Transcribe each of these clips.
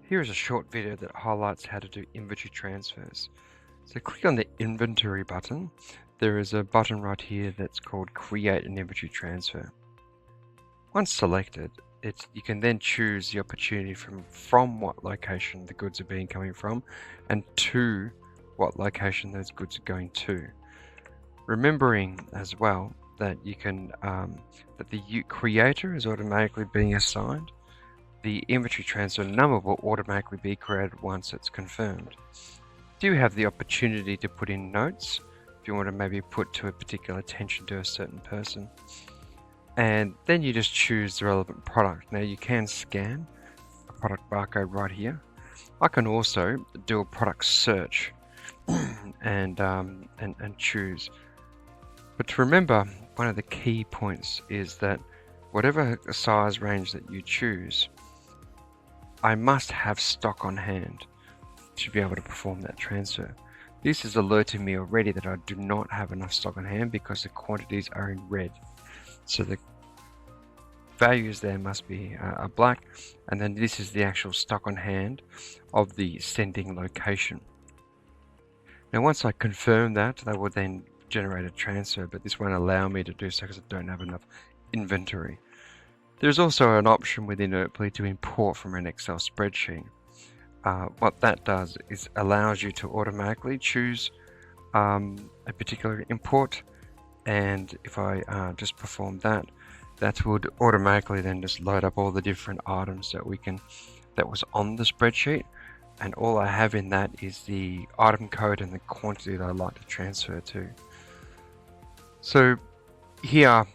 Here is a short video that highlights how to do inventory transfers. So click on the inventory button. There is a button right here that's called create an inventory transfer. Once selected, you can then choose the opportunity from what location the goods are coming from and to what location those goods are going to. Remembering as well that you can that the creator is automatically being assigned. The inventory transfer number will automatically be created once it's confirmed. Do have the opportunity to put in notes if you want to maybe put to a particular attention to a certain person. And then you just choose the relevant product. Now you can scan a product barcode right here. I can also do a product search and choose. But to remember, one of the key points is that whatever size range that you choose, I must have stock on hand to be able to perform that transfer. This is alerting me already that I do not have enough stock on hand because the quantities are in red. So the values there must be black, and then this is the actual stock on hand of the sending location. Now once I confirm that, they will then generate a transfer, but this won't allow me to do so because I don't have enough inventory. There's also an option within ERPLY to import from an Excel spreadsheet. What that does is allows you to automatically choose a particular import, and if I just perform that, that would automatically then just load up all the different items that was on the spreadsheet, and all I have in that is the item code and the quantity that I'd like to transfer to. So here,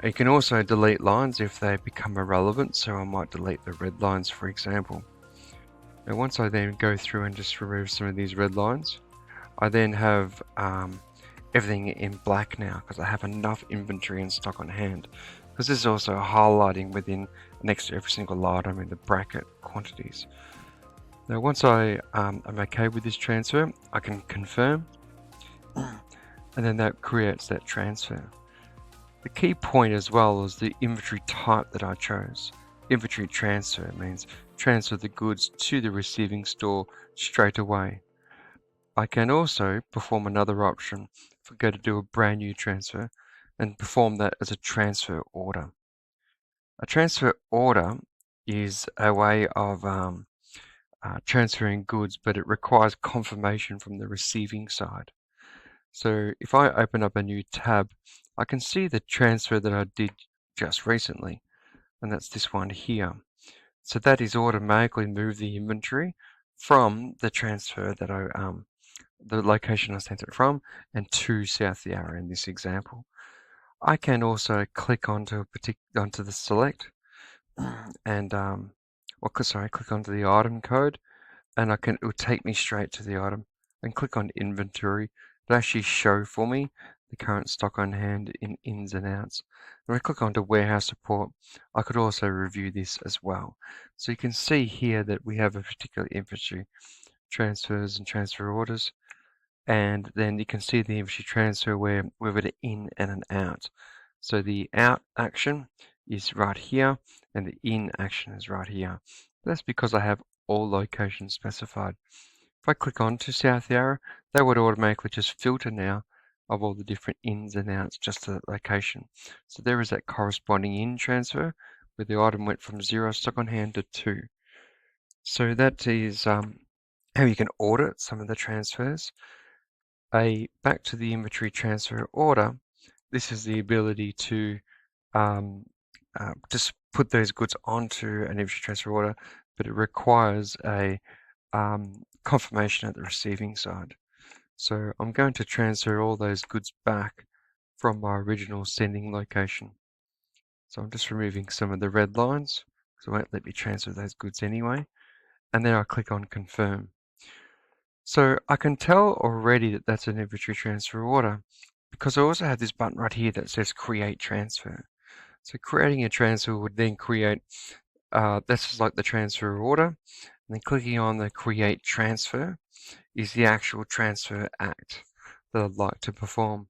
you can also delete lines if they become irrelevant, so I might delete the red lines, for example. Now once I then go through and just remove some of these red lines, I then have everything in black now because I have enough inventory and stock on hand. Because this is also highlighting within next to every single item in the bracket quantities. Now once I'm okay with this transfer, I can confirm, and then that creates that transfer. The key point as well is the inventory type that I chose. Inventory transfer means transfer the goods to the receiving store straight away. I can also perform another option if I go to do a brand new transfer and perform that as a transfer order. A transfer order is a way of transferring goods, but it requires confirmation from the receiving side. So if I open up a new tab, I can see the transfer that I did just recently, and that's this one here. So that is automatically move the inventory from the transfer that the location I sent it from and to South Yarra in this example. I can also click onto the select and click onto the item code, and it will take me straight to the item, and click on inventory. It'll actually show for me the current stock on hand in ins and outs. When I click onto warehouse support, I could also review this as well. So you can see here that we have a particular inventory transfers and transfer orders, and then you can see the inventory transfer where we've got an in and an out. So the out action is right here, and the in action is right here. That's because I have all locations specified. If I click on to South Yarra, that would automatically just filter now of all the different ins and outs just to that location. So there is that corresponding in transfer where the item went from 0 stock on hand to 2. So that is how you can audit some of the transfers. Back to the inventory transfer order, this is the ability to just put those goods onto an inventory transfer order, but it requires a confirmation at the receiving side. So I'm going to transfer all those goods back from my original sending location. So I'm just removing some of the red lines because it won't let me transfer those goods anyway. And then I click on confirm. So I can tell already that that's an inventory transfer order because I also have this button right here that says create transfer. So creating a transfer would then create, this is like the transfer order, and then clicking on the create transfer is the actual transfer act that I'd like to perform.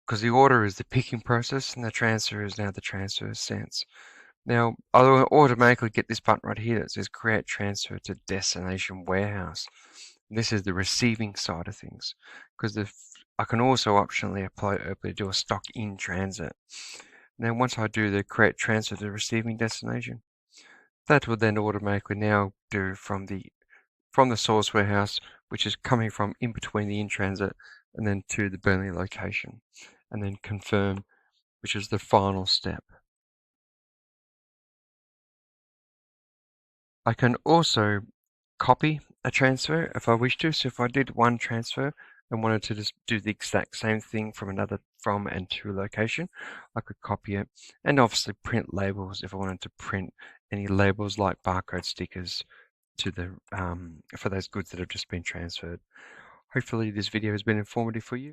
Because the order is the picking process and the transfer is now the transfer sense. Now, I'll automatically get this button right here that says Create Transfer to Destination Warehouse. This is the receiving side of things, because I can also optionally apply ERPLY to do a stock in transit. Now, once I do the Create Transfer to Receiving Destination, that will then automatically now do from the source warehouse, which is coming from in between the in-transit and then to the Burnley location, and then confirm, which is the final step. I can also copy a transfer if I wish to. So if I did one transfer and wanted to just do the exact same thing from another from and to location, I could copy it, and obviously print labels if I wanted to print any labels like barcode stickers to the for those goods that have just been transferred. Hopefully this video has been informative for you.